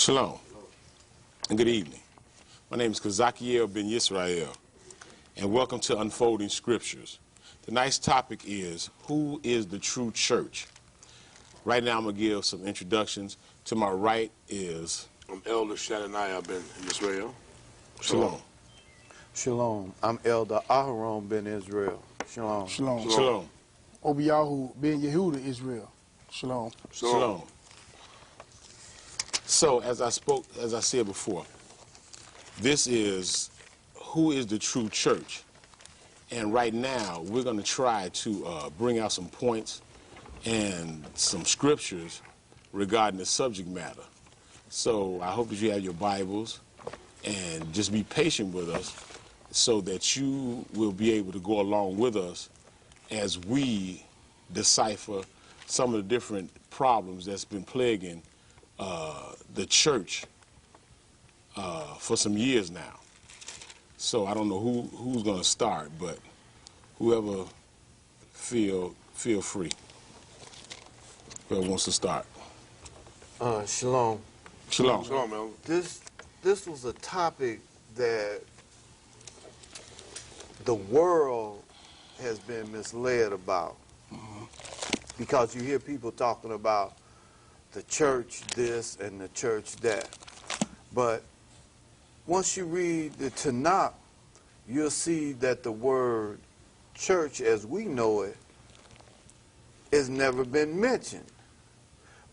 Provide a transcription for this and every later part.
Shalom and good evening. My name is Kazakiel Ben Yisrael, and welcome to Unfolding Scriptures. Tonight's topic is, who is the true church? Right now I'm going to give some introductions. To my right is... I'm Elder Shadaniah Ben Israel. Shalom. Shalom. I'm Elder Aharon Ben Israel. Shalom. Shalom. Shalom. Obiyahu Ben Yehuda Israel. Shalom. Shalom. So, as I said before, this is who is the true church. And right now, we're going to try to bring out some points and some scriptures regarding the subject matter. So I hope that you have your Bibles and just be patient with us so that you will be able to go along with us as we decipher some of the different problems that's been plaguing the church for some years now. So I don't know who's going to start, but whoever feel free. Whoever wants to start. Shalom. Shalom. Shalom, Elder. This was a topic that the world has been misled about. Because you hear people talking about the church this and the church that. But once you read the Tanakh, you'll see that the word church as we know it has never been mentioned.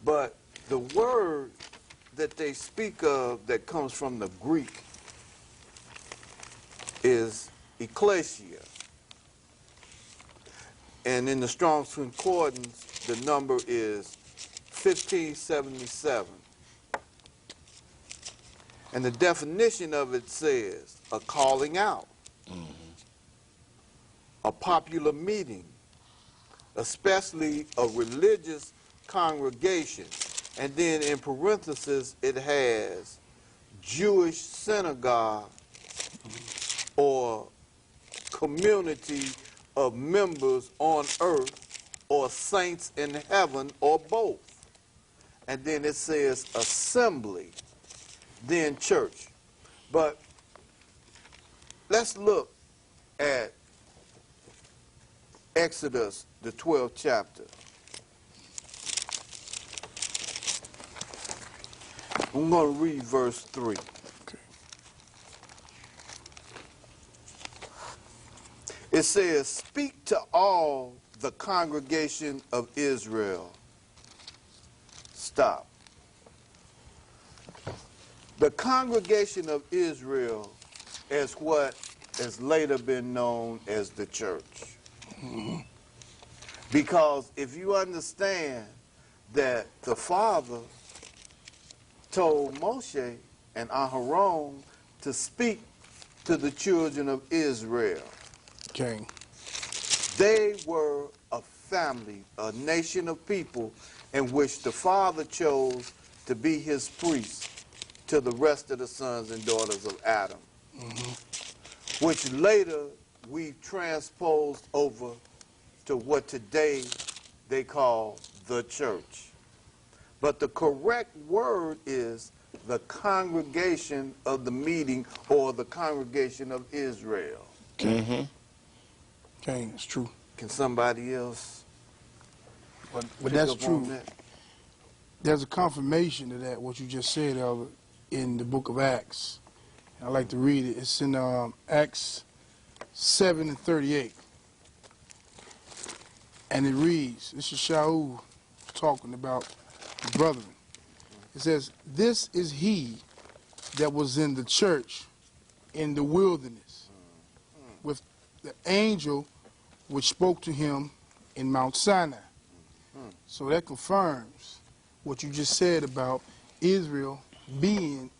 But the word that they speak of that comes from the Greek is ecclesia. And in the Strong's Concordance, the number is 1577. And the definition of it says, a calling out, a popular meeting, especially a religious congregation. And then in parentheses, it has Jewish synagogue or community of members on earth or saints in heaven or both. And then it says assembly, then church. But let's look at Exodus, the 12th chapter. I'm going to read verse 3. Okay. It says, speak to all the congregation of Israel. Stop. The congregation of Israel is what has later been known as the church. Because if you understand that the Father told Moshe and Aharon to speak to the children of Israel. Okay. They were a family, a nation of people in which the Father chose to be his priest to the rest of the sons and daughters of Adam, which later we transposed over to what today they call the church. But the correct word is the congregation of the meeting or the congregation of Israel. Okay, it's true. Can somebody else? But that's true. There's a confirmation to that, what you just said, Elder, in the book of Acts. I'd like to read it. It's in Acts 7:38. And it reads, this is Shaul talking about the brethren. It says, this is he that was in the church in the wilderness with the angel which spoke to him in Mount Sinai. So that confirms what you just said about Israel being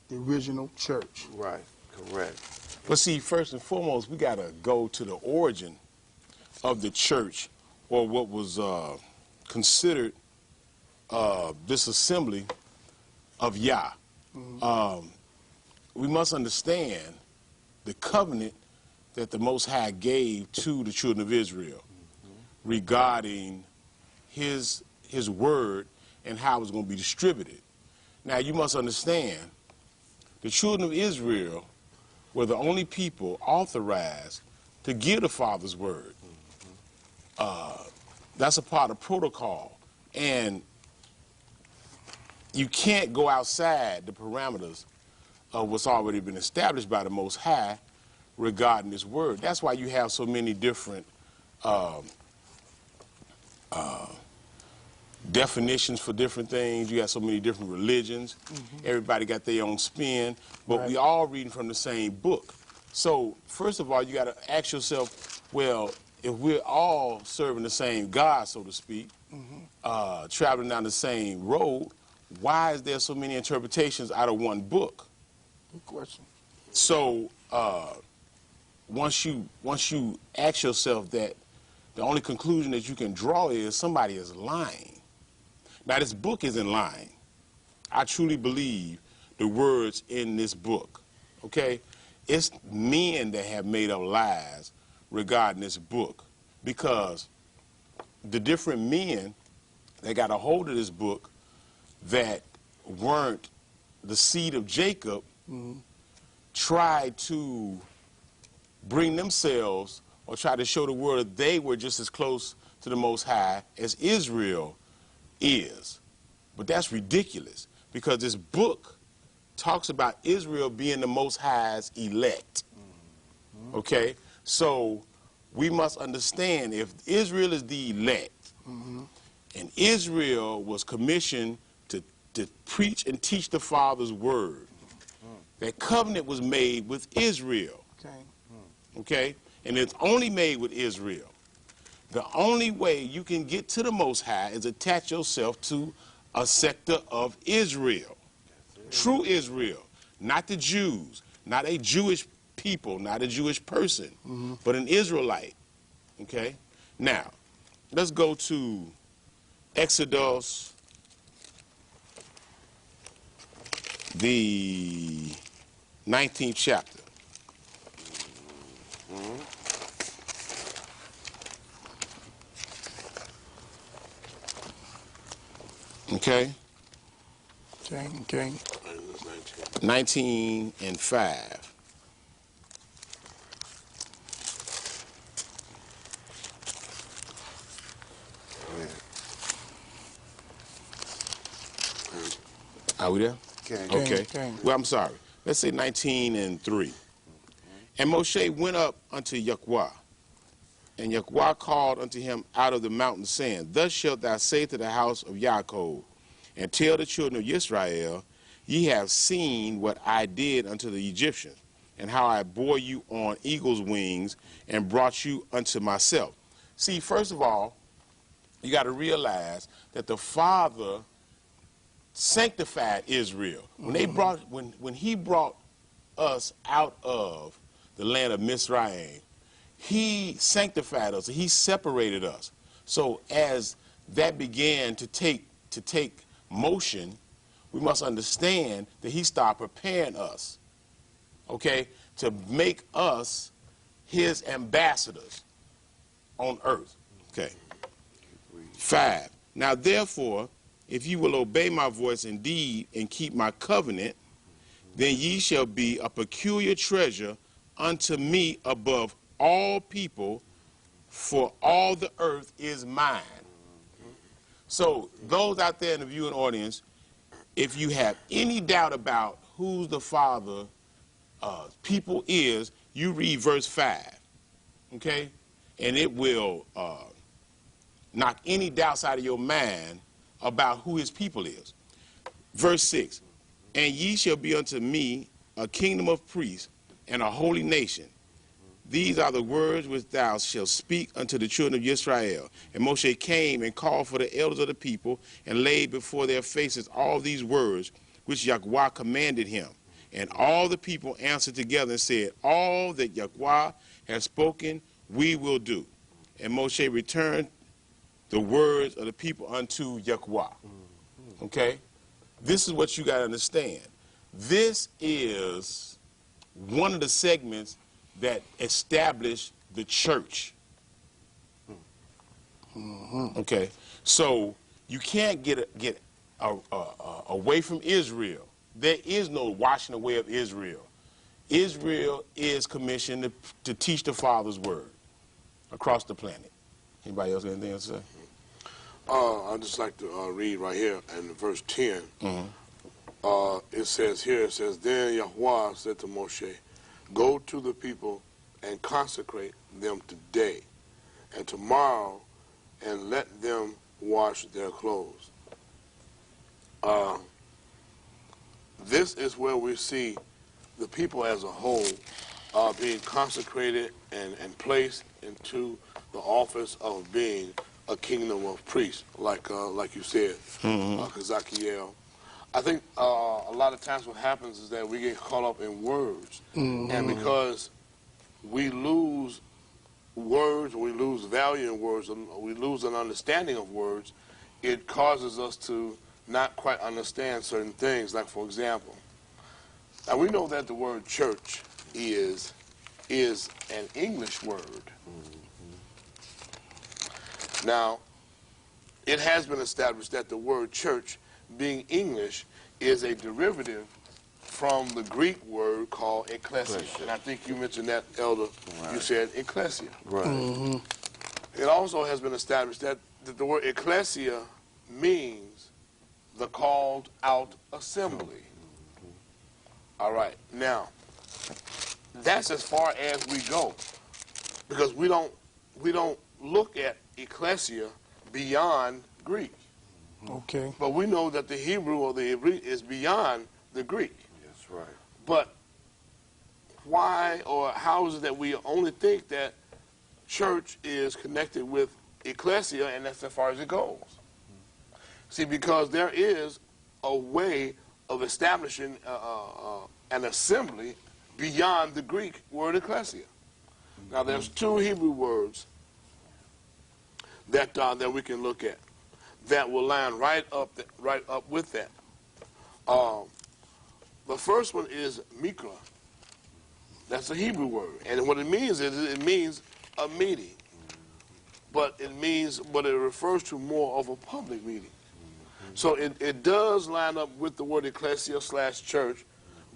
the original church. Right, correct. But see, first and foremost, we got to go to the origin of the church, or what was considered this assembly of Yah. We must understand the covenant that the Most High gave to the children of Israel regarding his word and how it was going to be distributed. Now you must understand, the children of Israel were the only people authorized to give the Father's word. That's a part of protocol. And you can't go outside the parameters of what's already been established by the Most High regarding this word. That's why you have so many different definitions for different things. You have so many different religions. Everybody got their own spin, but we all reading from the same book. So first of all, you got to ask yourself, well, if we're all serving the same God, so to speak, traveling down the same road, why is there so many interpretations out of one book? Good question. So once you ask yourself that, the only conclusion that you can draw is somebody is lying. Now, this book isn't lying. I truly believe the words in this book, okay? It's men that have made up lies regarding this book, because the different men that got a hold of this book that weren't the seed of Jacob tried to bring themselves or try to show the world that they were just as close to the Most High as Israel is. But that's ridiculous, because this book talks about Israel being the Most High's elect. Okay? So we must understand, if Israel is the elect, and Israel was commissioned to preach and teach the Father's word, that covenant was made with Israel. Okay? And it's only made with Israel. The only way you can get to the Most High is attach yourself to a sector of Israel. True Israel, not the Jews, not a Jewish people, not a Jewish person, but an Israelite. Okay? Now, let's go to Exodus, the 19th chapter. Okay? Okay. 19 and 5. Are we there? Okay. Well, I'm sorry. Let's say 19 and 3. And Moshe went up unto Yahweh, and Yahweh called unto him out of the mountain, saying, Thus shalt thou say to the house of Jacob, and tell the children of Israel, Ye have seen what I did unto the Egyptians, and how I bore you on eagle's wings, and brought you unto myself. See, first of all, you got to realize that the Father sanctified Israel. When he brought us out of the land of Mizraim, he sanctified us. He separated us. So as that began to take motion, we must understand that he started preparing us, okay, to make us his ambassadors on earth. Okay. 5. Now therefore, if you will obey my voice indeed and keep my covenant, then ye shall be a peculiar treasure unto me above all people, for all the earth is mine. So those out there in the viewing audience, if you have any doubt about who the Father people is, you read verse 5, okay? And it will knock any doubts out of your mind about who his people is. Verse 6, and ye shall be unto me a kingdom of priests and a holy nation. These are the words which thou shalt speak unto the children of Israel. And Moshe came and called for the elders of the people, and laid before their faces all these words which Yahweh commanded him. And all the people answered together and said, All that Yahweh has spoken, we will do. And Moshe returned the words of the people unto Yahweh. Okay? This is what you got to understand. This is one of the segments that established the church. Okay? So you can't get away from Israel. There is no washing away of Israel. Israel is commissioned to teach the Father's word across the planet. Anybody else got anything else to say? I'd just like to read right here in verse 10. It says, Then Yahweh said to Moshe, go to the people and consecrate them today and tomorrow, and let them wash their clothes. This is where we see the people as a whole being consecrated and placed into the office of being a kingdom of priests, like you said, Kazakiel. I think a lot of times what happens is that we get caught up in words, and because we lose words, we lose value in words, we lose an understanding of words, it causes us to not quite understand certain things. Like, for example, now we know that the word church is an English word. Now, it has been established that the word church, being English, is a derivative from the Greek word called ecclesia. And I think you mentioned that, Elder. Right. You said ecclesia. Right. It also has been established that the word ecclesia means the called out assembly. All right. Now, that's as far as we go, because we don't look at ecclesia beyond Greek. Okay. But we know that the Hebrew or the Hebrew is beyond the Greek. That's right. But why or how is it that we only think that church is connected with ecclesia and that's as far as it goes? See, because there is a way of establishing an assembly beyond the Greek word ecclesia. Now, there's two Hebrew words that we can look at that will line right up with that. The first one is mikra. That's a Hebrew word, and what it means is it means a meeting, but it refers to more of a public meeting. So it does line up with the word ecclesia / church,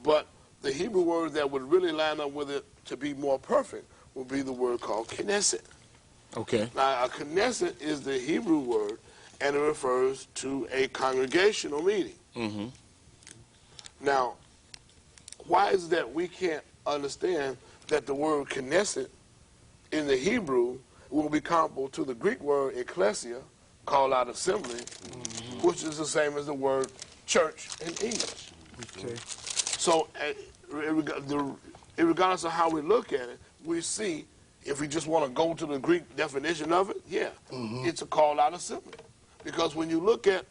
but the Hebrew word that would really line up with it to be more perfect would be the word called Knesset. Okay. Now, a Knesset is the Hebrew word, and it refers to a congregational meeting. Now, why is it that we can't understand that the word Knesset in the Hebrew will be comparable to the Greek word ecclesia, called out assembly, which is the same as the word church in English? Okay. So, regardless of how we look at it, we see, if we just want to go to the Greek definition of it, it's a called out assembly. Because when you look at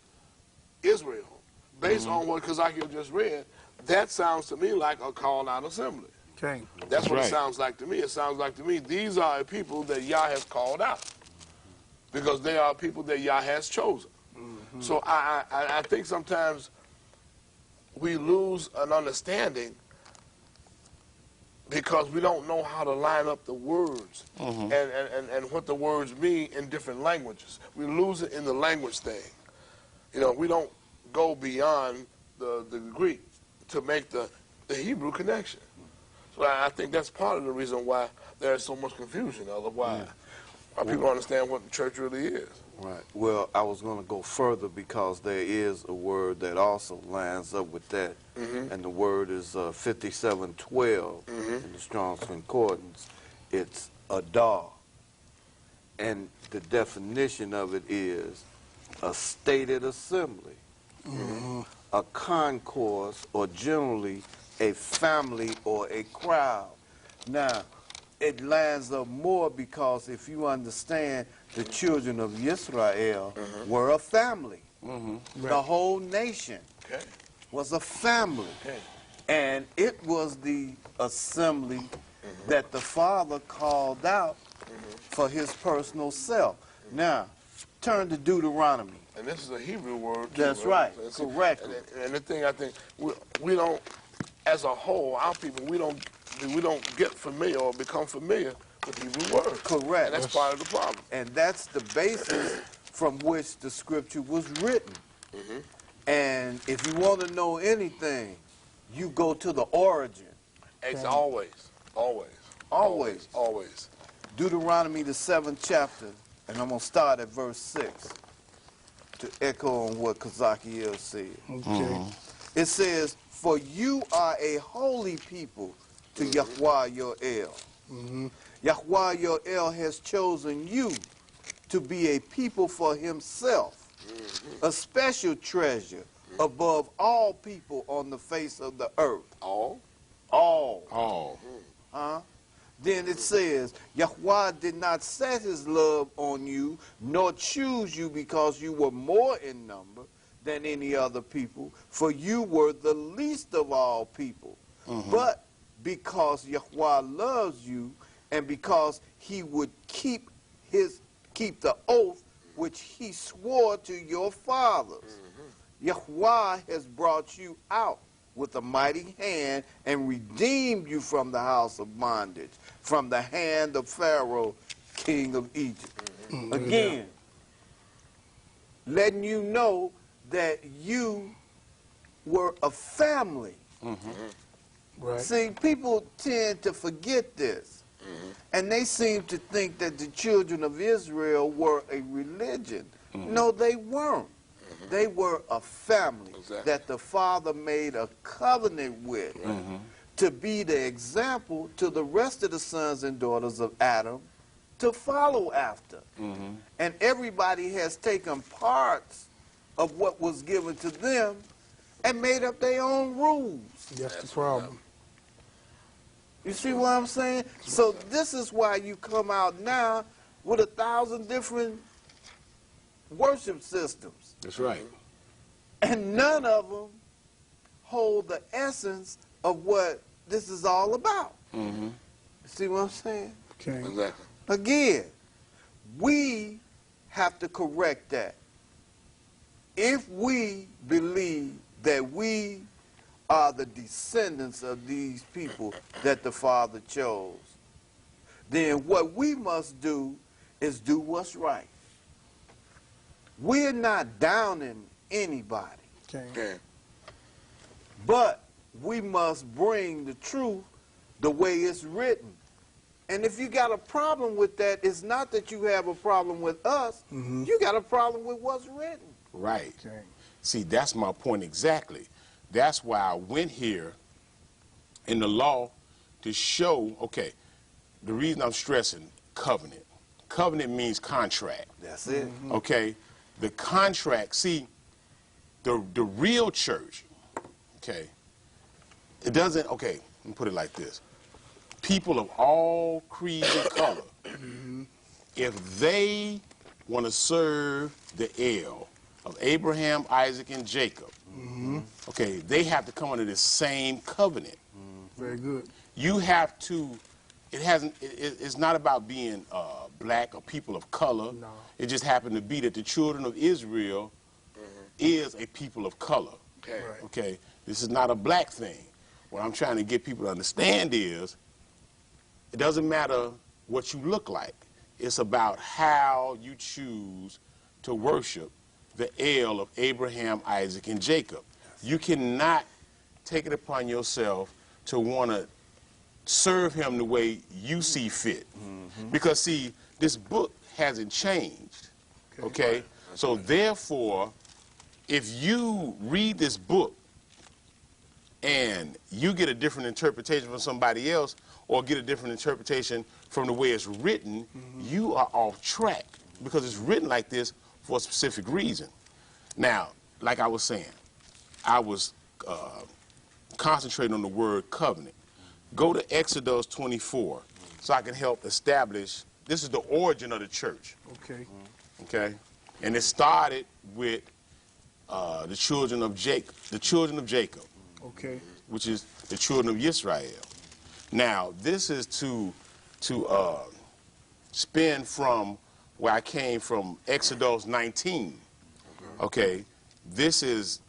Israel, based on what Kazakiel just read, that sounds to me like a called out assembly. Okay. That's what it sounds like to me. It sounds like to me these are a people that Yah has called out, because they are people that Yah has chosen. So I think sometimes we lose an understanding because we don't know how to line up the words and what the words mean in different languages. We lose it in the language thing. You know, we don't go beyond the Greek to make the Hebrew connection. So I think that's part of the reason why there's so much confusion, otherwise. Why people don't understand what the church really is. Right. Well, I was going to go further because there is a word that also lines up with that, and the word is 5712 in the Strong's Concordance. It's adar, and the definition of it is a stated assembly, a concourse, or generally a family or a crowd. Now, it lines up more because if you understand, the children of Israel were a family. The whole nation was a family. And it was the assembly that the Father called out for his personal self. Now, turn to Deuteronomy. And this is a Hebrew word, too. That's right, correct. And the thing I think, we don't, as a whole, our people, we don't get familiar or become familiar with Hebrew words. Correct. And that's part of the problem. And that's the basis from which the scripture was written. And if you want to know anything, you go to the origin. It's always. Deuteronomy, the 7th chapter, and I'm going to start at verse 6 to echo on what Kazakiel said. Okay. It says, "For you are a holy people to Yahweh your El. Yahweh your El has chosen you to be a people for himself, a special treasure above all people on the face of the earth." All? All. All. Huh? Then it says, Yahweh did not set his love on you, nor choose you because you were more in number than any other people, for you were the least of all people. But because Yahweh loves you, and because he would keep the oath which he swore to your fathers, Yahweh has brought you out with a mighty hand and redeemed you from the house of bondage, from the hand of Pharaoh, king of Egypt. Again, letting you know that you were a family. Right. See, people tend to forget this. And they seem to think that the children of Israel were a religion. No, they weren't. They were a family that the Father made a covenant with to be the example to the rest of the sons and daughters of Adam to follow after. And everybody has taken parts of what was given to them and made up their own rules. That's the problem. You see what I'm saying? So this is why you come out now with 1,000 different worship systems. That's right. And none of them hold the essence of what this is all about. You see what I'm saying? Okay. Exactly. Again, we have to correct that. If we believe that we are the descendants of these people that the Father chose, then what we must do is do what's right. We're not downing anybody, Okay. but we must bring the truth the way it's written. And if you got a problem with that, it's not that you have a problem with us. You got a problem with what's written. Right. Okay. See, that's my point exactly. That's why I went here in the law to show, okay, the reason I'm stressing covenant. Covenant means contract. That's it. Okay? The contract, see, the real church, okay, it doesn't, okay, let me put it like this. People of all creeds and color, if they want to serve the El of Abraham, Isaac, and Jacob, okay, they have to come under the same covenant. Very good. You have to, it's not about being black or people of color. No. It just happened to be that the children of Israel is a people of color. Okay. Right. Okay, this is not a black thing. What I'm trying to get people to understand is, it doesn't matter what you look like. It's about how you choose to worship the El of Abraham, Isaac, and Jacob. You cannot take it upon yourself to want to serve him the way you see fit. Because, see, this book hasn't changed. Okay? So, therefore, if you read this book and you get a different interpretation from somebody else, or get a different interpretation from the way it's written, you are off track, because it's written like this for a specific reason. Now, like I was saying, I was concentrating on the word covenant. Go to Exodus 24 so I can help establish, this is the origin of the church. Okay. Okay? And it started with the children of Jacob, Okay. which is the children of Israel. Now, this is to spin from where I came from, Exodus 19. Okay, this is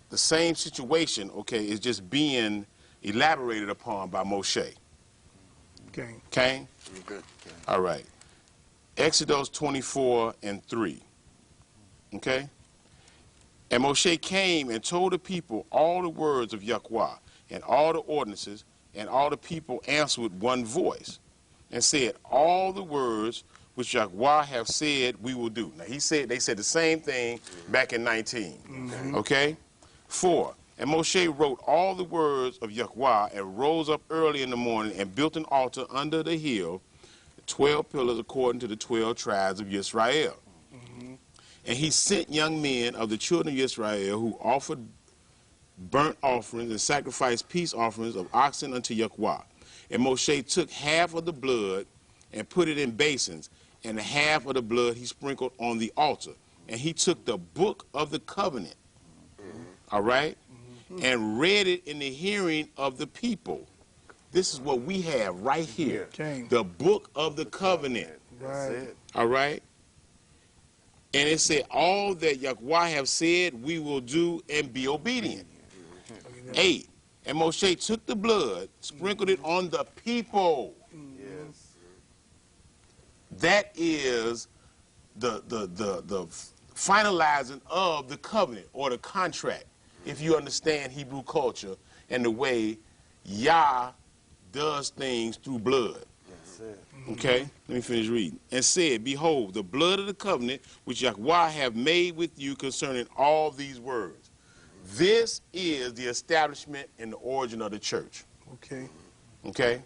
the same situation. Okay, it's just being elaborated upon by Moshe. Okay. Okay. Okay. All right. Exodus 24 and 3. Okay. And Moshe came and told the people all the words of Yahweh and all the ordinances, and all the people answered with one voice and said, all the words which Yahweh have said we will do. Now they said the same thing back in 19. Okay? 4. And Moshe wrote all the words of Yahweh and rose up early in the morning and built an altar under the hill, 12 pillars according to the 12 tribes of Israel. And he sent young men of the children of Israel who offered burnt offerings and sacrificed peace offerings of oxen unto Yahweh. And Moshe took half of the blood and put it in basins, and the half of the blood he sprinkled on the altar. And he took the book of the covenant, all right, and read it in the hearing of the people. This is what we have right here, the book of the covenant, all right? And it said, all that Yahweh have said we will do and be obedient. 8. And Moshe took the blood, sprinkled it on the people. That is the finalizing of the covenant or the contract, if you understand Hebrew culture and the way Yah does things through blood. Okay, let me finish reading. And said, behold, the blood of the covenant which Yahweh have made with you concerning all these words. This is the establishment and the origin of the church. Okay. Okay?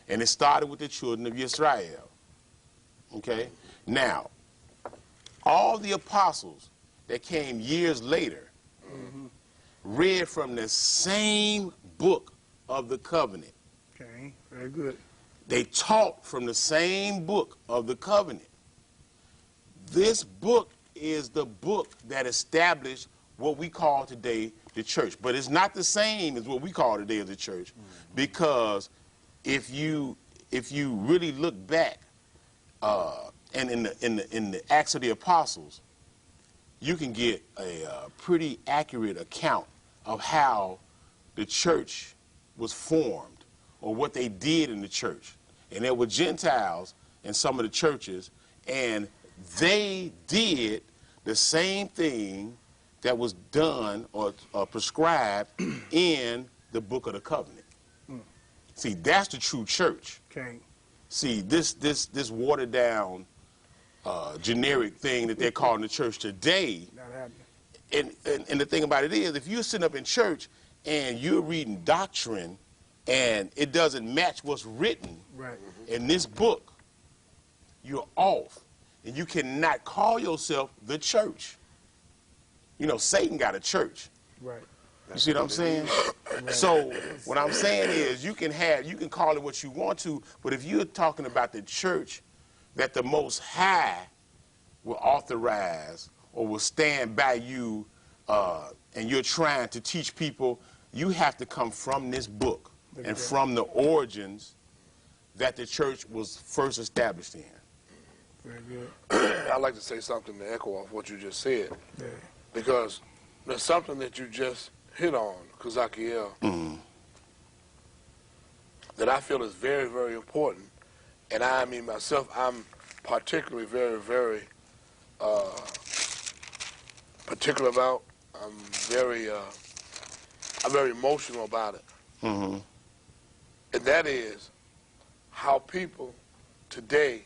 And it started with the children of Israel. Okay? Now, all the apostles that came years later read from the same book of the covenant. Okay, very good. They taught from the same book of the covenant. This book is the book that established what we call today the church. But it's not the same as what we call today as the church, because if you really look back and in the Acts of the Apostles, you can get a pretty accurate account of how the church was formed or what they did in the church. And there were Gentiles in some of the churches, and they did the same thing that was done or prescribed in the book of the covenant. See, that's the true church. Okay. See, this watered down generic thing that they're calling the church today. Not happening. And the thing about it is, if you're sitting up in church and you're reading doctrine and it doesn't match what's written in this book, you're off. And you cannot call yourself the church. You know, Satan got a church. Right. You see what I'm saying? So what I'm saying is you can call it what you want to, but if you're talking about the church that the Most High will authorize or will stand by you and you're trying to teach people, you have to come from this book and from the origins that the church was first established in. Very good. I'd like to say something to echo off what you just said, Yeah. because there's something that you just hit on, Kazakiel, that I feel is very, very important. And I mean myself, I'm particularly very, very particular about. I'm very emotional about it. And that is how people today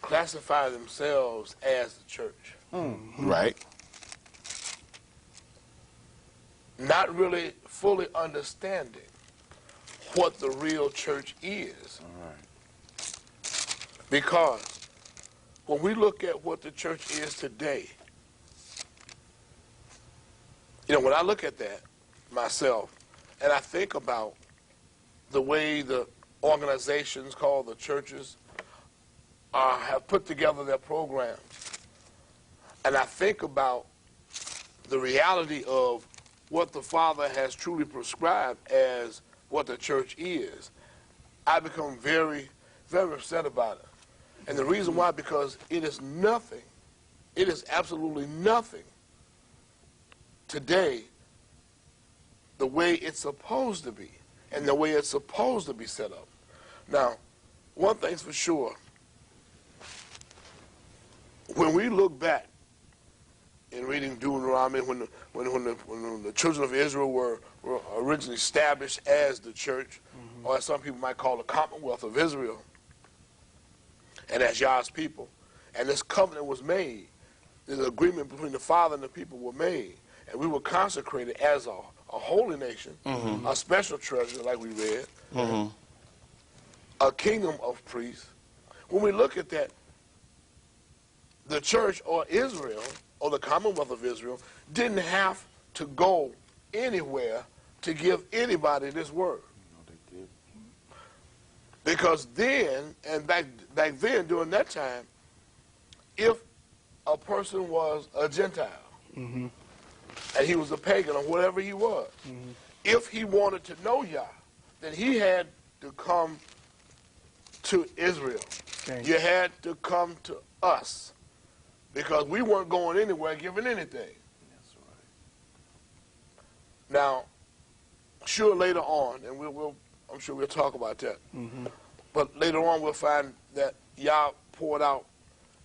classify themselves as the church. Right. Not really fully understanding what the real church is. Because when we look at what the church is today, you know, when I look at that myself and I think about the way the organizations called the churches have put together their programs, and I think about the reality of what the Father has truly prescribed as what the church is, I become very, very upset about it. And the reason why, because it is nothing, it is absolutely nothing today the way it's supposed to be and the way it's supposed to be set up. Now, one thing's for sure, when we look back in reading Deuteronomy, when the children of Israel were originally established as the church, or as some people might call the Commonwealth of Israel, and as Yah's people, and this covenant was made, this agreement between the Father and the people were made, and we were consecrated as a holy nation, a special treasure, like we read, a kingdom of priests. When we look at that, the church or Israel, or the Commonwealth of Israel, didn't have to go anywhere to give anybody this word. No, they did. Because then, and back then, during that time, if a person was a Gentile, and he was a pagan or whatever he was, if he wanted to know Yah, then he had to come to Israel. Okay. You had to come to us, because we weren't going anywhere giving anything. That's right. Now, sure, later on, and I'm sure we'll talk about that, but later on we'll find that Yah poured out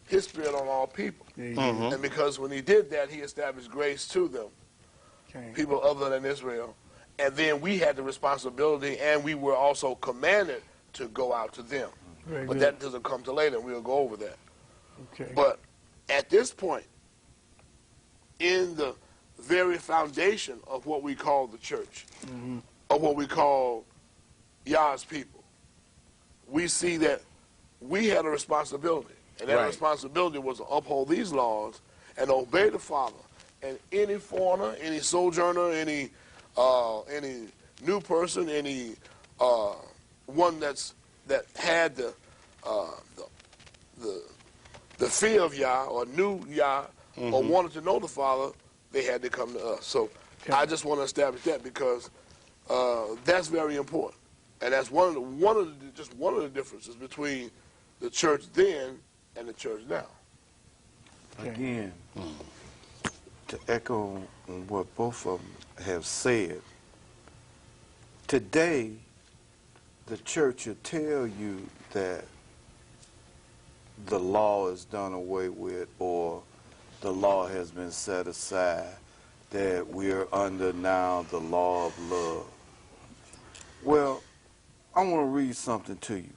his spirit on all people. And because when he did that, he established grace to them, people other than Israel. And then we had the responsibility, and we were also commanded to go out to them. But that doesn't come till later, and we'll go over that. Okay. But at this point, in the very foundation of what we call the church, of what we call Yah's people, we see that we had a responsibility. And that responsibility was to uphold these laws and obey the Father. And any foreigner, any sojourner, any new person, any one that had the fear of Yah, or knew Yah, or wanted to know the Father, they had to come to us. So I just want to establish that, because that's very important, and that's one of the differences between the church then and the church now. Again, to echo on what both of them have said, today the church will tell you that the law is done away with, or the law has been set aside, that we're under now the law of love. Well, I want to read something to you.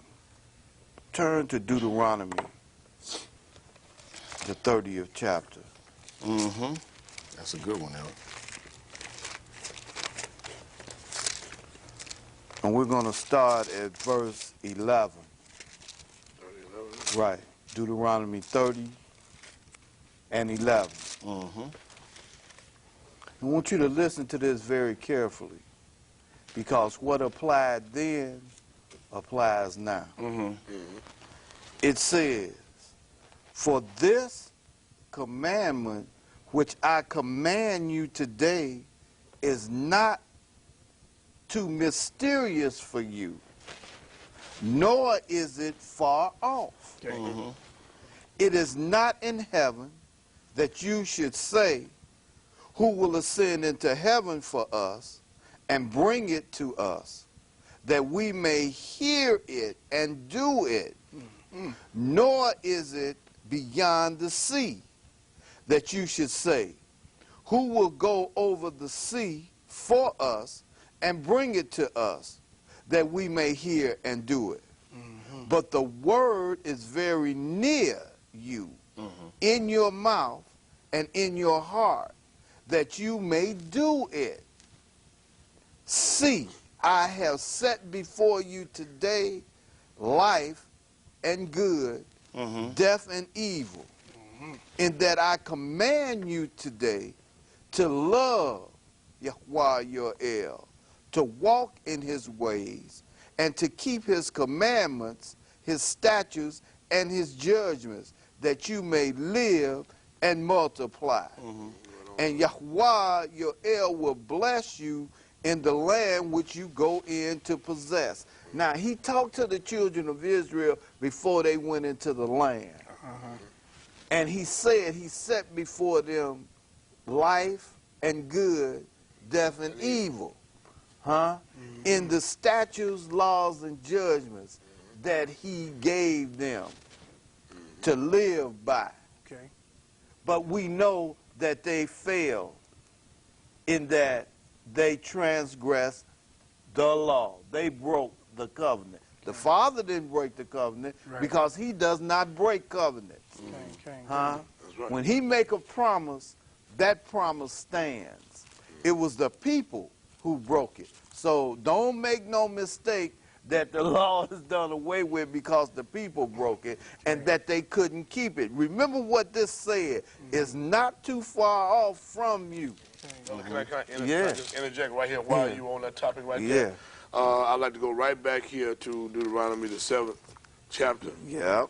Turn to Deuteronomy, the 30th chapter. That's a good one, Ellen. And we're going to start at verse 11. Right. Deuteronomy 30 and 11. I want you to listen to this very carefully, because what applied then applies now. It says, "For this commandment which I command you today is not too mysterious for you, nor is it far off. It is not in heaven, that you should say, who will ascend into heaven for us and bring it to us, that we may hear it and do it. Nor is it beyond the sea, that you should say, who will go over the sea for us and bring it to us, that we may hear and do it. But the word is very near you, in your mouth and in your heart, that you may do it. See, I have set before you today life and good, death and evil, in that I command you today to love Yahweh your El, to walk in his ways, and to keep his commandments, his statutes, and his judgments, that you may live and multiply. And Yahweh your El will bless you in the land which you go in to possess. Now, he talked to the children of Israel before they went into the land. And he said he set before them life and good, death and evil. In the statutes, laws, and judgments that he gave them to live by. But we know that they failed in that they transgressed the law. They broke the covenant. The Father didn't break the covenant because he does not break covenants. Huh? That's right. When he make a promise, that promise stands. It was the people who broke it. So don't make no mistake that the law is done away with because the people broke it and that they couldn't keep it. Remember what this said. It's not too far off from you. Can I just interject right here while you on that topic right there? I'd like to go right back here to Deuteronomy, the 7th chapter. Yep.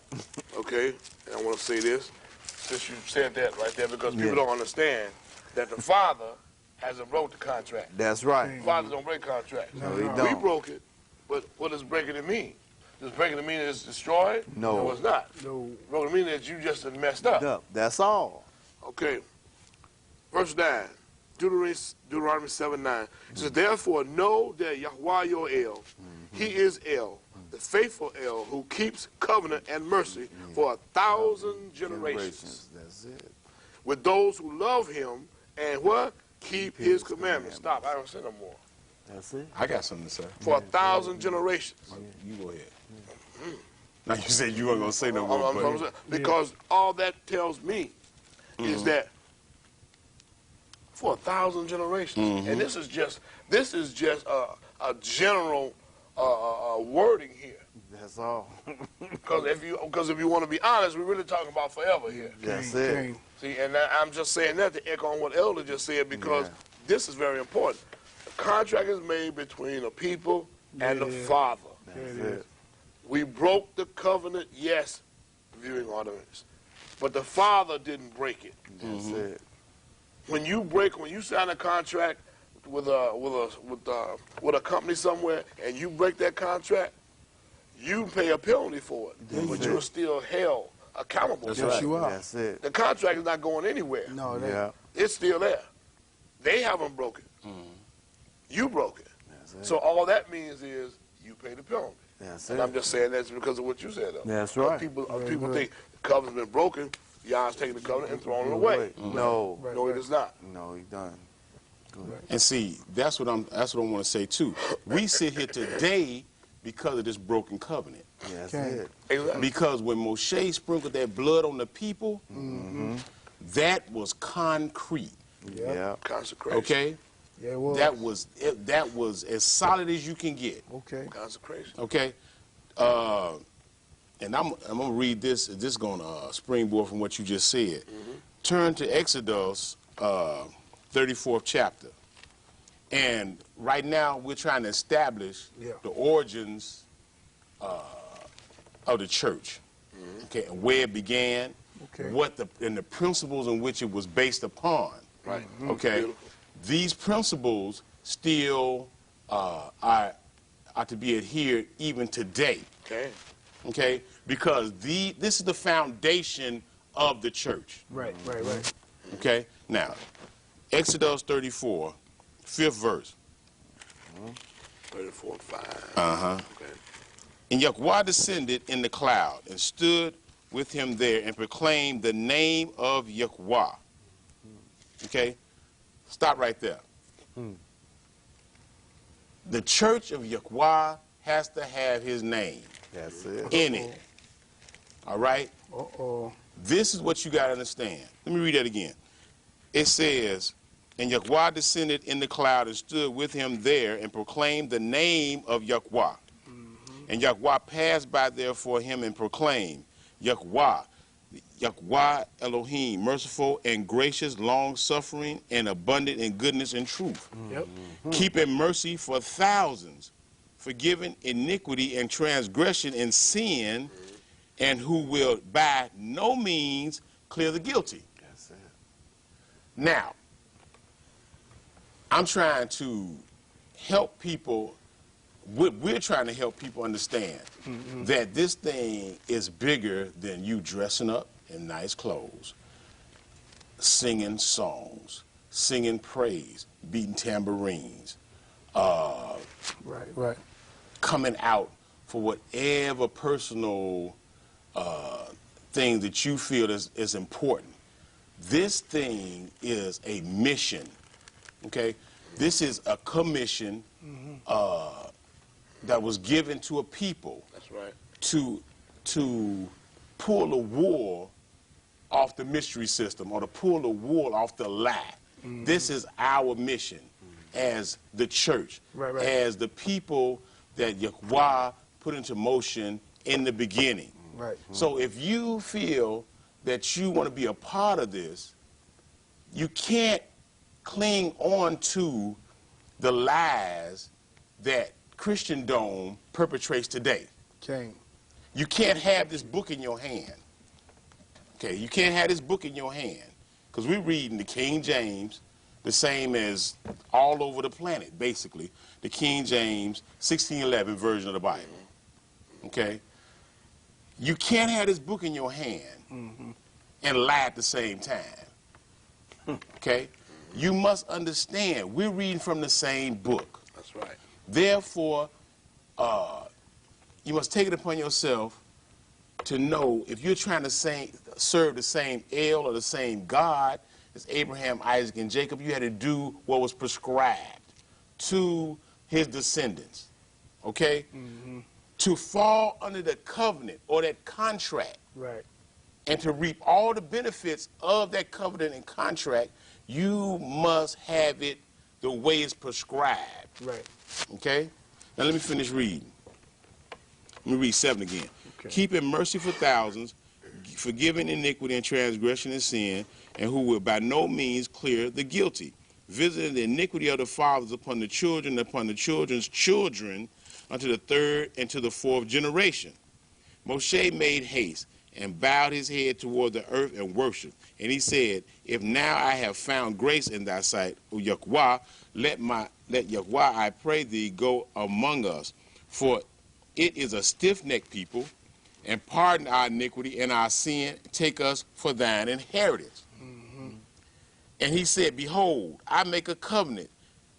Okay? And I want to say this, since you said that right there, because people don't understand that the Father hasn't broke the contract. That's right. Fathers don't break contracts. No, he We don't. broke it, but what does breaking it mean? Does breaking it mean it's destroyed? No. It's not. No. Broken it mean that you just messed up. That's all. Okay. Verse 9. Deuteronomy 7:9. It says, therefore know that Yahweh your El, he is El, the faithful El, who keeps covenant and mercy for 1,000 generations. That's it. With those who love him and what? Keep his commandments. Stop. I don't say no more. That's it. I got something to say. For 1,000 generations. You go ahead. Now you said you weren't gonna say no more, but Because all that tells me is that for 1,000 generations, and this is just a general wording here. That's all. Because if you want to be honest, we're really talking about forever here. That's it. See, and I'm just saying that to echo on what Elder just said, because this is very important. The contract is made between the people and the Father. That's it. We broke the covenant, yes, viewing ordinance, but the Father didn't break it. That's it. When you sign a contract with a company somewhere and you break that contract, you pay a penalty for it, but you're still held accountable. Yes, you are. That's it. The contract is not going anywhere. No, Yeah. It's still there. They haven't broken it. You broke it. That's it. So all that means is you pay the penalty. That's And it. I'm just saying that's because of what you said, though. That's Because right. People think the covenant's been broken, Yah's taking the covenant and throwing it away. No. No, it is not. No, he done. and see, that's what I want to say too. We sit here today because of this broken covenant. That's Okay. it. Exactly. Because when Moshe sprinkled that blood on the people, that was concrete. Yeah. Consecration. Okay, Yeah, it was. that was as solid as you can get. Okay. Consecration. Okay, and I'm gonna read this. This is gonna springboard from what you just said. Turn to Exodus 34th chapter, and right now we're trying to establish the origins of the church. Okay, and where it began, Okay. and the principles in which it was based upon. Right. Okay, Beautiful. these principles still are to be adhered even today. Okay. Okay, because this is the foundation of the church. Right. Okay, now Exodus 34, 5th verse. 34 and 5. Okay. And Yahweh descended in the cloud and stood with him there and proclaimed the name of Yahweh. Okay, stop right there. The church of Yahweh has to have his name That's it. in it. All right? Uh-oh. This is what you got to understand. Let me read that again. It says, and Yahweh descended in the cloud and stood with him there and proclaimed the name of Yahweh. And Yahweh passed by there for him and proclaimed, Yahweh, Yahweh Elohim, merciful and gracious, long-suffering, and abundant in goodness and truth, Yep. keeping mercy for thousands, forgiving iniquity and transgression and sin, and who will by no means clear the guilty. That's it. Now, I'm trying to help people, we're trying to help people understand that this thing is bigger than you dressing up in nice clothes, singing songs, singing praise, beating tambourines, Right. coming out for whatever personal thing that you feel is important. This thing is a mission, okay? This is a commission that was given to a people. That's right. To pull the wool off the mystery system, or to pull the wool off the lie. This is our mission as the church, as the people that Yahweh put into motion in the beginning. Right. So if you feel that you want to be a part of this, you can't cling on to the lies that Christendom perpetrates today. King. You can't have this book in your hand. Okay, you can't have this book in your hand, because we're reading the King James, the same as all over the planet, basically. The King James 1611 version of the Bible. Okay? You can't have this book in your hand and lie at the same time. Okay? You must understand, we're reading from the same book. That's right. Therefore, you must take it upon yourself to know, if you're trying to serve the same El or the same God as Abraham, Isaac, and Jacob, you had to do what was prescribed to his descendants, okay? To fall under the covenant or that contract, Right. and to reap all the benefits of that covenant and contract, you must have it the way it's prescribed. Right. Okay? Now let me finish reading. Let me read 7 again. Okay. Keeping mercy for thousands, forgiving iniquity and transgression and sin, and who will by no means clear the guilty, visiting the iniquity of the fathers upon the children, upon the children's children, unto the third and to the fourth generation. Moshe made haste and bowed his head toward the earth and worshiped. And he said, if now I have found grace in thy sight, O Yahweh, let Yahweh, I pray thee, go among us. For it is a stiff-necked people, and pardon our iniquity and our sin, take us for thine inheritance. And he said, behold, I make a covenant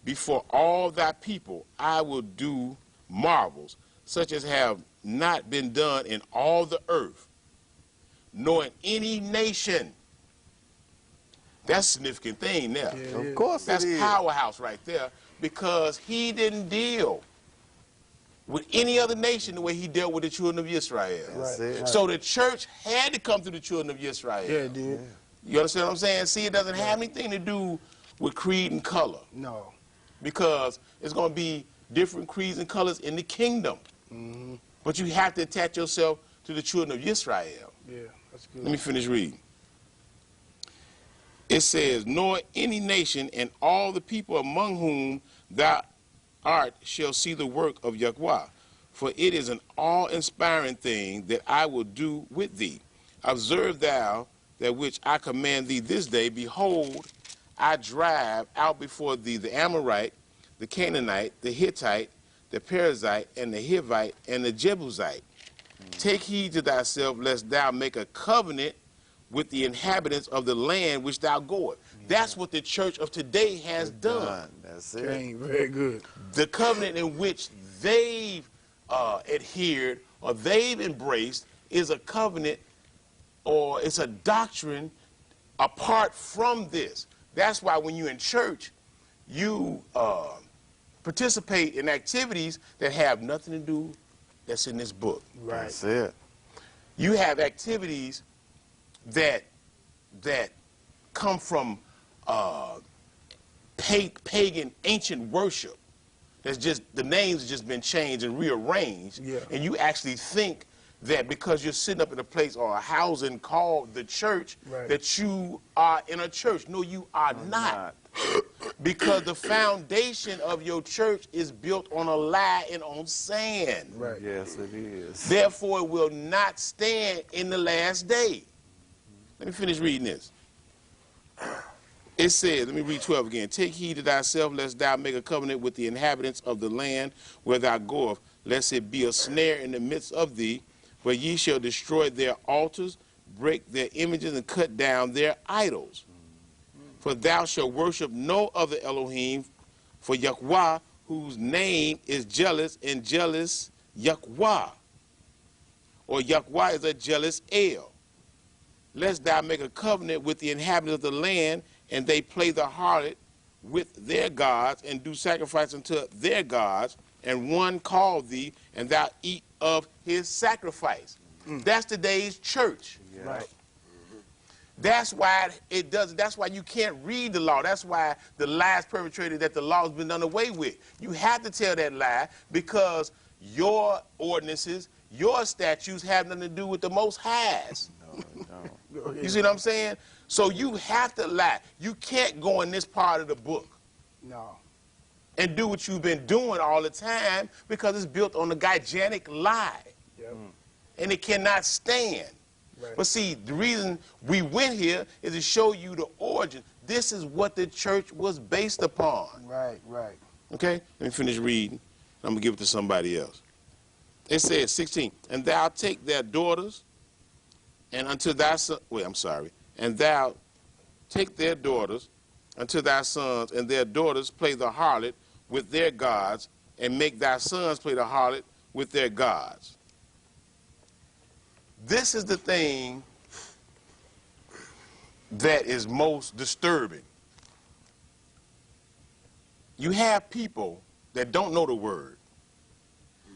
before all thy people. I will do marvels, such as have not been done in all the earth, nor in any nation. That's a significant thing there. Yeah, Of course That's it is. powerhouse right there, because he didn't deal with any other nation the way he dealt with the children of Israel. That's it. So the church had to come to the children of Israel. Yeah, it did. You understand what I'm saying? See, it doesn't have anything to do with creed and color, No. because it's going to be different creeds and colors in the kingdom. But you have to attach yourself to the children of Israel. Yeah, that's good. Let me finish reading. It says, nor any nation and all the people among whom thou art shall see the work of Yahweh, for it is an awe-inspiring thing that I will do with thee. Observe thou that which I command thee this day. Behold, I drive out before thee the Amorite, the Canaanite, the Hittite, the Perizzite, and the Hivite, and the Jebusite. Take heed to thyself, lest thou make a covenant with the inhabitants of the land which thou goest. That's what the church of today has done. That's it. King, very good. The covenant in which they've adhered or they've embraced is a covenant, or it's a doctrine apart from this. That's why when you're in church, you participate in activities that have nothing to do that's in this book. Right. That's it. You have activities that come from pagan ancient worship. That's just, the names have just been changed and rearranged. Yeah. And you actually think that because you're sitting up in a place or a housing called the church, Right. that you are in a church. No, you are not. Because the foundation of your church is built on a lie and on sand. Right. Yes, it is. Therefore, it will not stand in the last day. Let me finish reading this. It says, let me read 12 again. Take heed to thyself, lest thou make a covenant with the inhabitants of the land where thou goest, lest it be a snare in the midst of thee, for ye shall destroy their altars, break their images, and cut down their idols. For thou shalt worship no other Elohim, for Yahweh, whose name is jealous, and jealous Yahweh. Or Yahweh is a jealous El. lest thou make a covenant with the inhabitants of the land, and they play the harlot with their gods, and do sacrifice unto their gods, and one call thee, and thou eat of his sacrifice. That's today's church. Yeah. Right. That's why it does. That's why you can't read the law. That's why the lie is perpetrated that the law has been done away with. You have to tell that lie because your ordinances, your statutes have nothing to do with the Most High's. You see what I'm saying? So you have to lie. You can't go in this part of the book No. and do what you've been doing all the time because it's built on a gigantic lie. Yep. And it cannot stand. Right. But see, the reason we went here is to show you the origin. This is what the church was based upon. Right, right. Okay? Let me finish reading. I'm going to give it to somebody else. It says, 16, and thou take their daughters, and unto thy son, and thou take their daughters unto thy sons, and their daughters play the harlot with their gods, and make thy sons play the harlot with their gods. This is the thing that is most disturbing. You have people that don't know the word,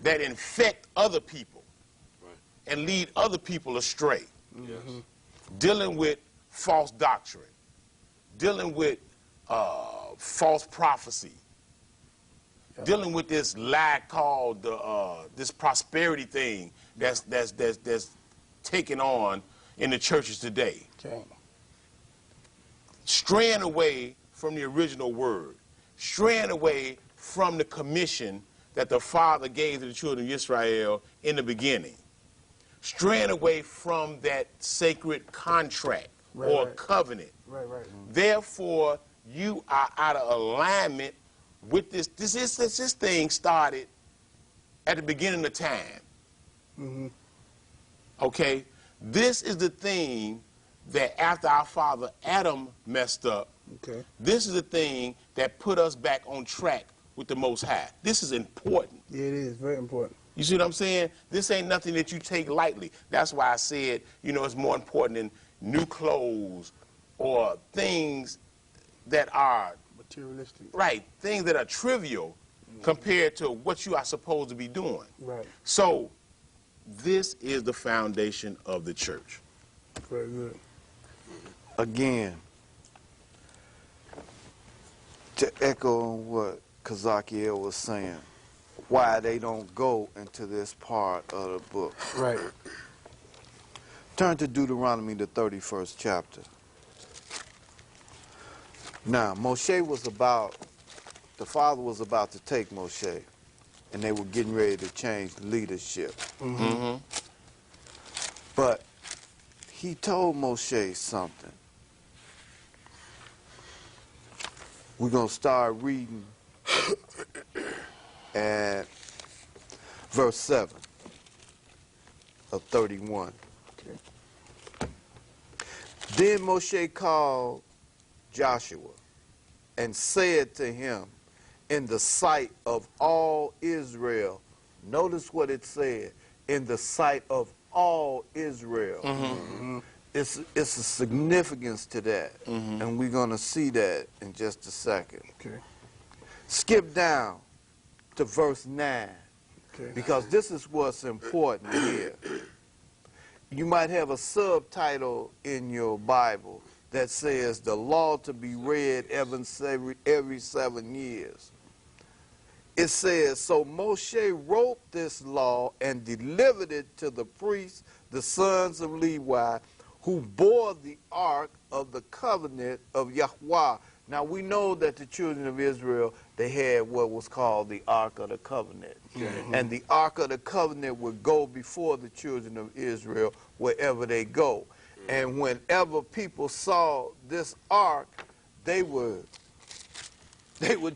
that infect other people and lead other people astray. Yes. Dealing with false doctrine, dealing with false prophecy, dealing with this lie called this prosperity thing that's taken on in the churches today. Okay. Straying away from the original word, straying away from the commission that the Father gave to the children of Israel in the beginning, straying away from that sacred contract or covenant. Right, right. Therefore, you are out of alignment with this. This thing started at the beginning of time. Mm-hmm. Okay? This is the thing that after our father Adam messed up, Okay. this is the thing that put us back on track with the Most High. This is important. Yeah, it is very important. You see what I'm saying? This ain't nothing that you take lightly. That's why I said, you know, it's more important than new clothes or things that are, Materialistic. right, things that are trivial compared to what you are supposed to be doing. Right. So, this is the foundation of the church. Very good. Again, to echo on what Kazakiel was saying, why they don't go into this part of the book. Right. Turn to Deuteronomy, the 31st chapter. Now, the father was about to take Moshe, and they were getting ready to change leadership. Mm-hmm. But he told Moshe something. We're going to start reading at verse 7 of 31. Okay. Then Moshe called Joshua and said to him in the sight of all Israel, notice what it said, in the sight of all Israel. Mm-hmm. It's a significance to that, Mm-hmm. and we're going to see that in just a second. Okay. Skip down to verse 9, Okay. because this is what's important here. You might have a subtitle in your Bible that says the law to be read every 7 years. It says, so Moshe wrote this law and delivered it to the priests, the sons of Levi, who bore the ark of the covenant of Yahweh. Now we know that the children of Israel, they had what was called the Ark of the Covenant. Mm-hmm. And the Ark of the Covenant would go before the children of Israel wherever they go. And whenever people saw this Ark, they would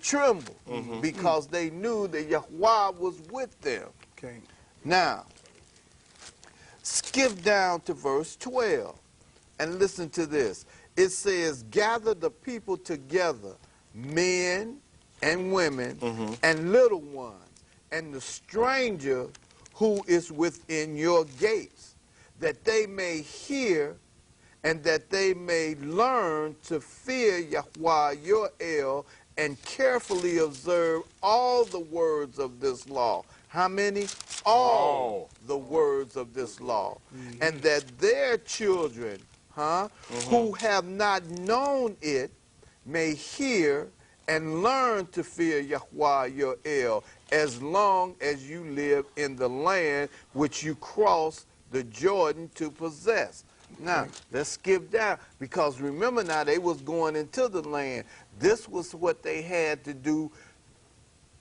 tremble because they knew that Yahweh was with them. Okay. Now, skip down to verse 12 and listen to this. It says, gather the people together, men and women and little ones, and the stranger who is within your gates, that they may hear and that they may learn to fear Yahweh your El and carefully observe all the words of this law. How many? All the words of this law. And that their children, who have not known it, may hear and learn to fear Yahweh your El as long as you live in the land which you cross the Jordan to possess. Now, let's skip down, because remember now, they was going into the land. This was what they had to do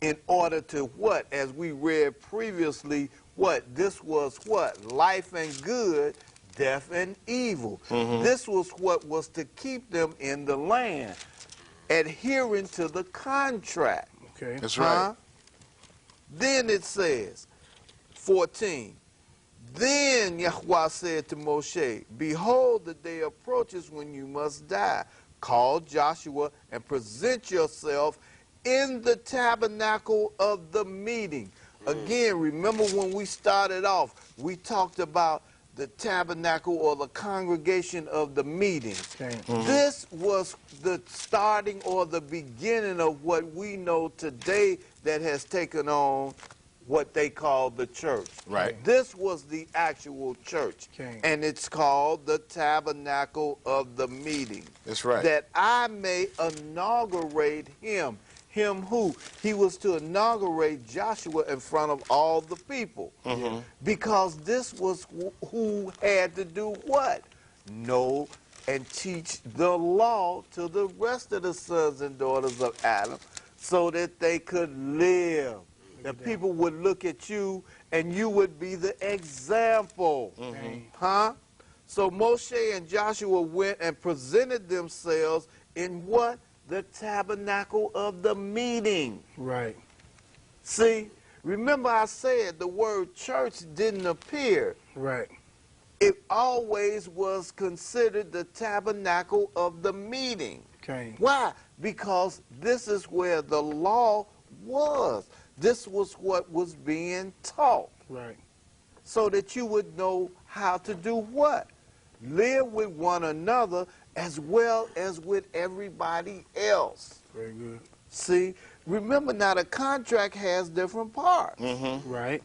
in order to what? As we read previously, what? This was what? Life and good, death and evil. This was what was to keep them in the land, adhering to the contract. Okay. That's right. Then it says, 14, then Yahweh said to Moshe, behold, the day approaches when you must die. Call Joshua and present yourself in the tabernacle of the meeting. Again, remember when we started off, we talked about the tabernacle or the congregation of the meeting. Okay. This was the starting or the beginning of what we know today that has taken on what they call the church. Right. This was the actual church. Okay. And it's called the tabernacle of the meeting. That's right. That I may inaugurate him. Him who? He was to inaugurate Joshua in front of all the people. Because this was who had to do what? Know and teach the law to the rest of the sons and daughters of Adam so that they could live. The people would look at you and you would be the example. So Moshe and Joshua went and presented themselves in what? The tabernacle of the meeting. Right. See, remember I said the word church didn't appear. Right. It always was considered the tabernacle of the meeting. Okay. Why? Because this is where the law was. This was what was being taught. Right. So that you would know how to do what? Live with one another as well as with everybody else. Very good. See, remember now the contract has different parts. Right.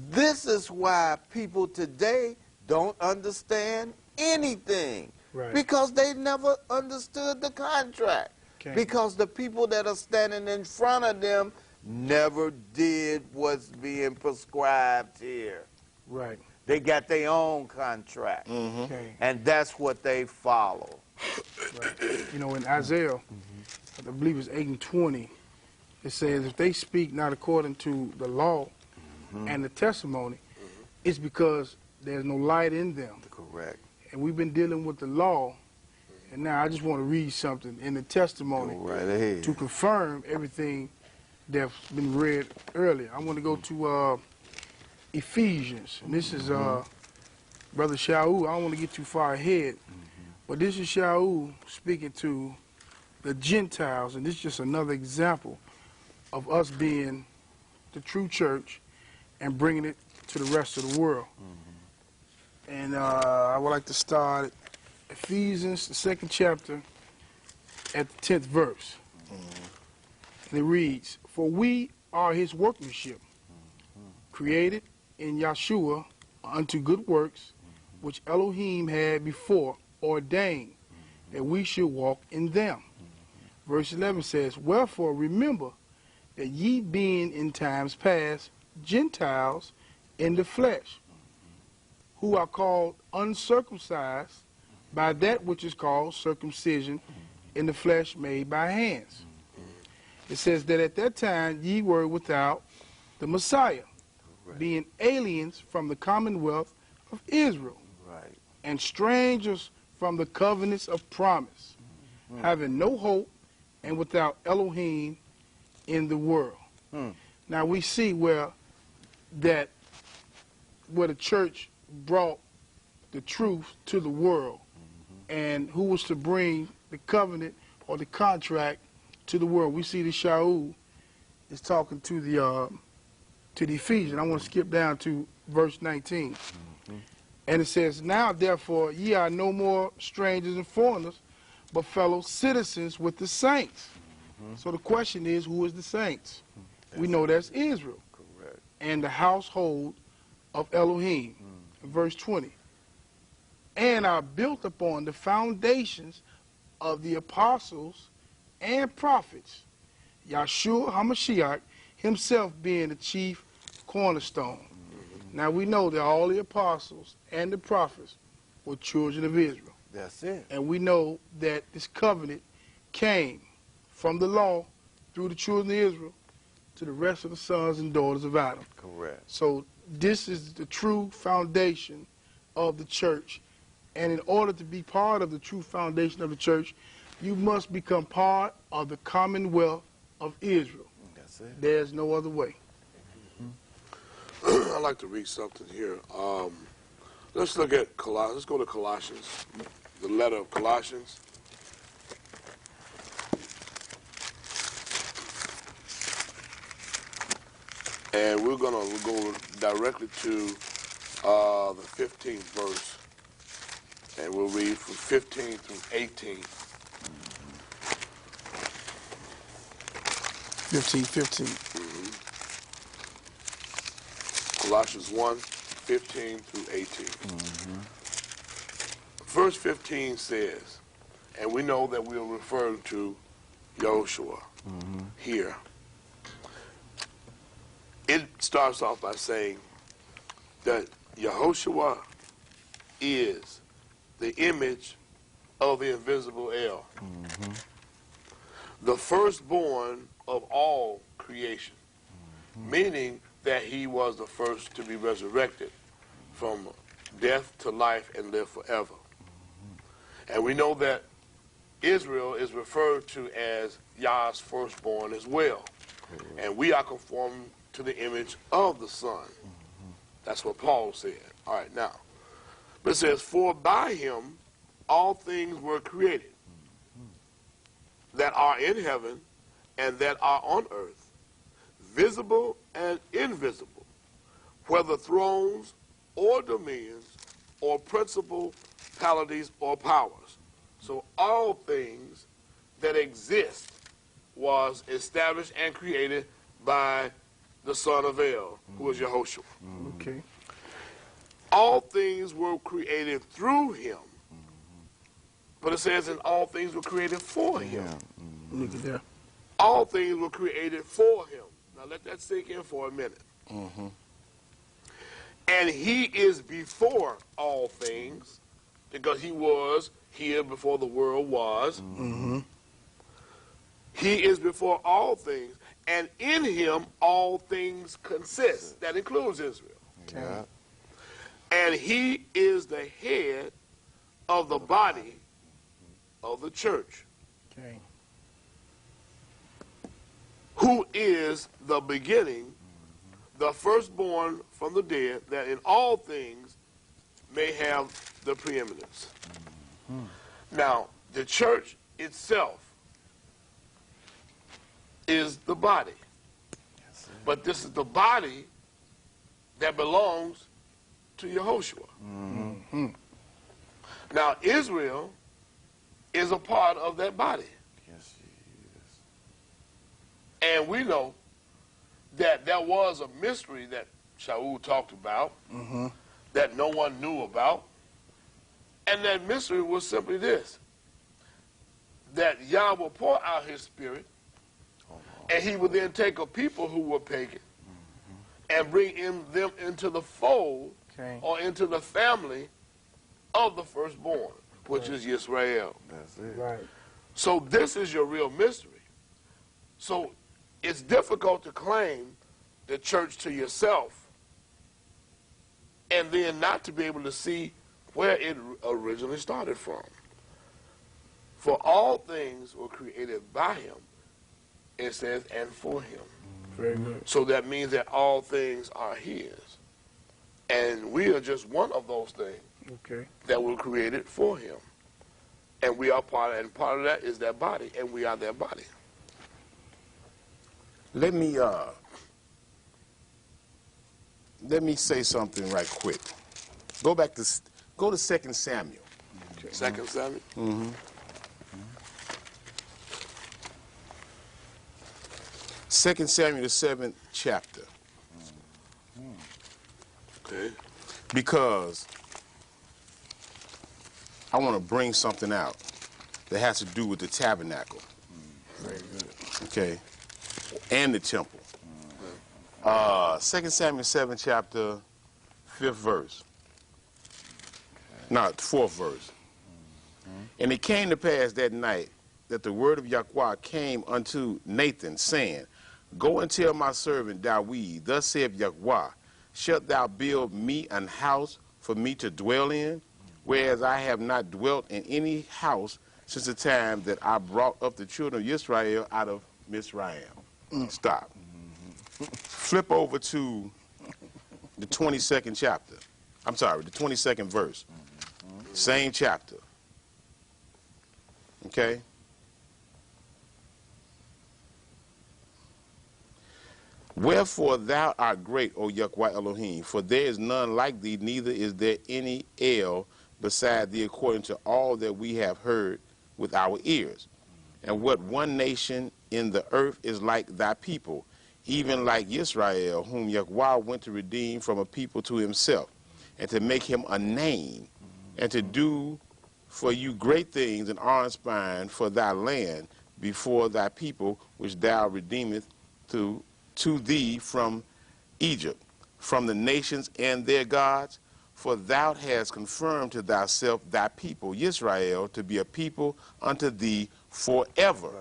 This is why people today don't understand anything. Right. Because they never understood the contract. Okay. Because the people that are standing in front of them never did what's being prescribed here. Right. They got their own contract. Okay. And that's what they follow. Right. You know, in Isaiah, I believe it's 8:20, it says, if they speak not according to the law and the testimony, it's because there's no light in them. Correct. And we've been dealing with the law, and now I just want to read something in the testimony Go right ahead. to confirm everything that's been read earlier. I want to go to Ephesians, and this is Brother Shaul. I don't want to get too far ahead, but this is Shaul speaking to the Gentiles, and this is just another example of us being the true church and bringing it to the rest of the world. And I would like to start at Ephesians, the 2nd chapter, at the 10th verse. And it reads, for we are his workmanship, created in Yahshua unto good works, which Elohim had before ordained that we should walk in them. Verse 11 says, wherefore remember that ye being in times past Gentiles in the flesh, who are called uncircumcised by that which is called circumcision in the flesh made by hands. It says that at that time ye were without the Messiah, being aliens from the commonwealth of Israel, and strangers from the covenants of promise, having no hope and without Elohim in the world. Now we see where the church brought the truth to the world, and who was to bring the covenant or the contract to the world. We see the Shaul is talking to the Ephesians. I want to skip down to verse 19. And it says, now therefore ye are no more strangers and foreigners, but fellow citizens with the saints. So the question is, who is the saints? We know that's Israel. Correct. And the household of Elohim. Verse 20. And are built upon the foundations of the apostles and prophets, Yahshua HaMashiach himself being the chief cornerstone. Now we know that all the apostles and the prophets were children of Israel. That's it. And we know that this covenant came from the law through the children of Israel to the rest of the sons and daughters of Adam. Correct. So this is the true foundation of the church. And in order to be part of the true foundation of the church, you must become part of the commonwealth of Israel. That's it. There's no other way. I'd like to read something here. Let's look at Colossians. Let's go to Colossians, the letter of Colossians. And we're going to go directly to the 15th verse. And we'll read from 15 through 18. 15. Colossians 1, 15 through 18. Verse 15 says, and we know that we're referring to Yahushua here. It starts off by saying that Yahushua is the image of the invisible El, the firstborn of all creation, meaning that he was the first to be resurrected from death to life and live forever. And we know that Israel is referred to as Yah's firstborn as well. And we are conformed to the image of the Son. That's what Paul said. All right, now. But it says, for by him all things were created that are in heaven and that are on earth, visible and invisible, whether thrones or dominions or principalities or powers. So all things that exist was established and created by the Son of El, who is Yahushua. Okay. All things were created through him. But it says, and all things were created for him. Look at that. All things were created for him. Now let that sink in for a minute. And he is before all things, because he was here before the world was. He is before all things, and in him all things consist. That includes Israel. Yeah. And he is the head of the body of the church, Okay. who is the beginning, the firstborn from the dead, that in all things may have the preeminence. Now, the church itself is the body. But this is the body that belongs to Yahushua. Now, Israel is a part of that body. Yes, he is. And we know that there was a mystery that Shaul talked about that no one knew about. And that mystery was simply this, that Yah will pour out his spirit, and he would then take a people who were pagan and bring them into the fold or into the family of the firstborn, which is Israel. That's it. Right. So this is your real mystery. So it's difficult to claim the church to yourself and then not to be able to see where it originally started from. For all things were created by him, it says, and for him. Very good. So that means that all things are his. And we are just one of those things Okay. that were created for him. And we are part of it, and part of that is that body, and we are that body. Let me say something right quick. Go back to, go to 2 Samuel. 2 Samuel. 2 Samuel, the 7th chapter. Okay. Because I want to bring something out that has to do with the tabernacle. Okay. And the temple. 2 Samuel 7th chapter, 5th verse. No, 4th verse. And it came to pass that night that the word of Yahweh came unto Nathan, saying, Go and tell my servant Dawid, thus saith Yahweh, shalt thou build me an house for me to dwell in, whereas I have not dwelt in any house since the time that I brought up the children of Israel out of Mizraim. Stop. Flip over to the 22nd chapter. I'm sorry, the 22nd verse. Same chapter. Okay? Wherefore thou art great, O Yahweh Elohim, for there is none like thee, neither is there any El beside thee, according to all that we have heard with our ears. And what one nation in the earth is like thy people, even like Israel, whom Yahweh went to redeem from a people to himself, and to make him a name, and to do for you great things in awe and spine for thy land before thy people, which thou redeemest to thee from Egypt, from the nations and their gods. For thou hast confirmed to thyself thy people, Israel, to be a people unto thee forever.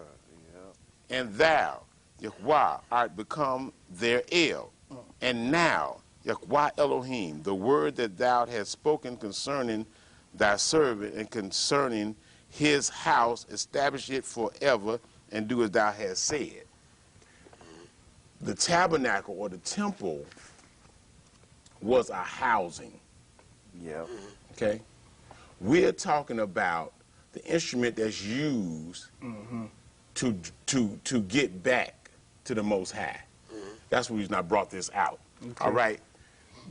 And thou, Yahweh, art become their El. And now, Yahweh Elohim, the word that thou hast spoken concerning thy servant and concerning his house, establish it forever, and do as thou hast said. The tabernacle or the temple was a housing. Yeah. Okay? We're talking about the instrument that's used to get back to the Most High. That's the reason I brought this out. Okay. All right?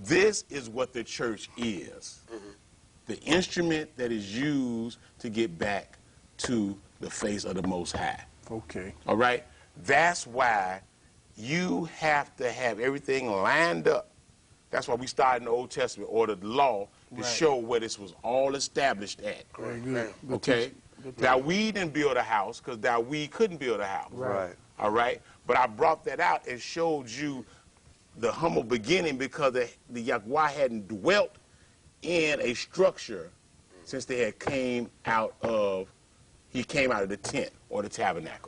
This is what the church is. The instrument that is used to get back to the face of the Most High. Okay. All right? That's why you have to have everything lined up. That's why we started in the Old Testament, or the law, to show where this was all established at. Very good. Good Okay? teaching. Good teaching. Now, we didn't build a house because now we couldn't build a house. Right. All right? But I brought that out and showed you the humble beginning, because the Yahweh hadn't dwelt in a structure since they had came out of the tent or the tabernacle.